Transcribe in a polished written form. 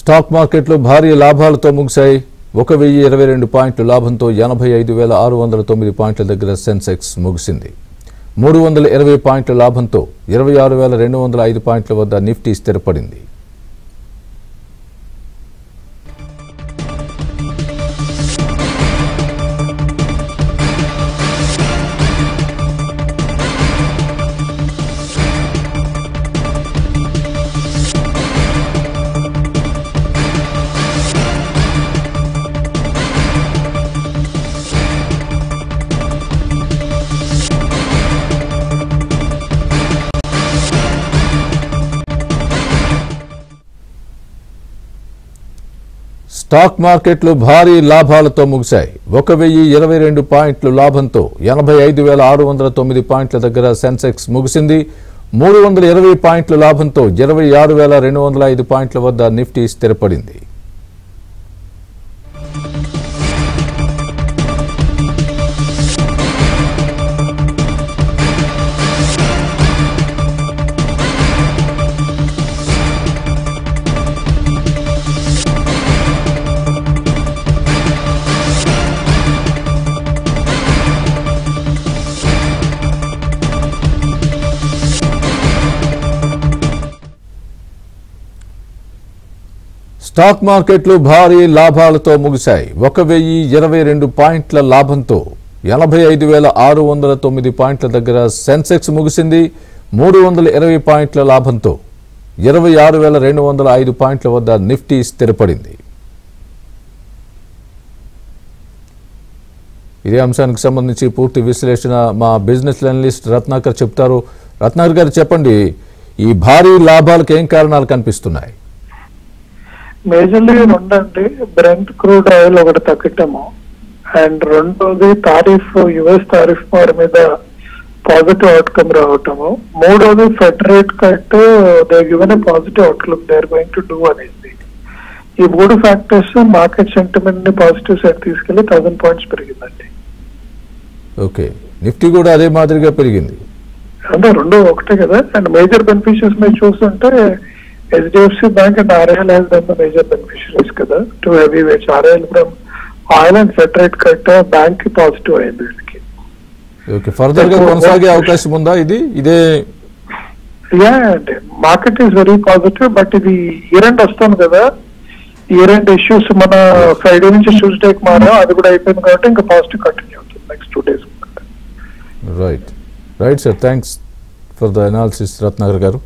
Stock మార్కెట్లో భారీ లాభాలతో ముగిశాయి. 1022 పాయింట్ల లాభంతో 85,609 పాయింట్ల దగ్గర సెన్సెక్స్ ముగిసింది. 320 పాయింట్ల లాభంతో 26,205 పాయింట్ల వద్ద నిఫ్టీ స్థిరపడింది. స్టాక్ మార్కెట్లు భారీ లాభాలతో ముగిశాయి. 1022 పాయింట్ల లాభంతో 85,609 పాయింట్ల దగ్గర సెన్సెక్స్ ముగిసింది. 320 పాయింట్ల లాభంతో 26,205 పాయింట్ల వద్ద నిఫ్టీ స్థిరపడింది. స్టాక్ మార్కెట్లు భారీ లాభాలతో ముగిశాయి. 1022 పాయింట్ల లాభంతో 85,609 పాయింట్ల దగ్గర సెన్సెక్స్ ముగిసింది. 320 పాయింట్ల లాభంతో 26,205 పాయింట్ల వద్ద నిఫ్టీ స్థిరపడింది. ఇదే అంశానికి సంబంధించి పూర్తి విశ్లేషణ మా బిజినెస్ అనలిస్ట్ రత్నాకర్ చెప్తారు. రత్నాకర్ గారు చెప్పండి, ఈ భారీ లాభాలకు ఏం కారణాలు కనిపిస్తున్నాయి? మేజర్లీ రెండండి. బ్రెంట్ క్రూడ్ ఆయిల్ ఒకటి తగ్గటము, అండ్ రెండోది టారిఫ్, యుఎస్ టారిఫ్ వారి మీద పాజిటివ్ అవుట్కమ్ రావటము, మూడోది Fed rate cut they given a positive outlook they are going to do అనేది. ఈ మూడు ఫ్యాక్టర్స్ మార్కెట్ సెంటిమెంట్ ని పాజిటివ్ సైడ్ తీసుకెళ్లి 1000 పాయింట్స్ పెరిగిందండి. ఓకే, నిఫ్టీ కూడా అదే మాదిరిగా పెరిగింది. అంటే రెండు ఒకటే కదా. అండ్ మేజర్ బెనిఫిషియర్స్ మీరు చూస్తుంటే HDFC Bank and RIL has been the major beneficiaries kada. Two heavyweights, RIL from oil and Fed rate cut bank positive అయింది వీళ్ళకి. ఓకే, ఫర్దర్ గా కొనసాగే అవకాశం ఉందా ఇది? ఇదే యా అండి, market is very positive. But ఇది ఇయర్ ఎండ్ వస్తుంది కదా, ఇయర్ ఎండ్ ఇష్యూస్ మన ఫ్రైడే నుంచి ట్యూస్డేకి మారా, అది కూడా అయిపోయింది కాబట్టి ఇంకా పాజిటివ్ కంటిన్యూ అవుతుంది next 2 days. Right sir, thanks for the analysis Ratnakar గారు.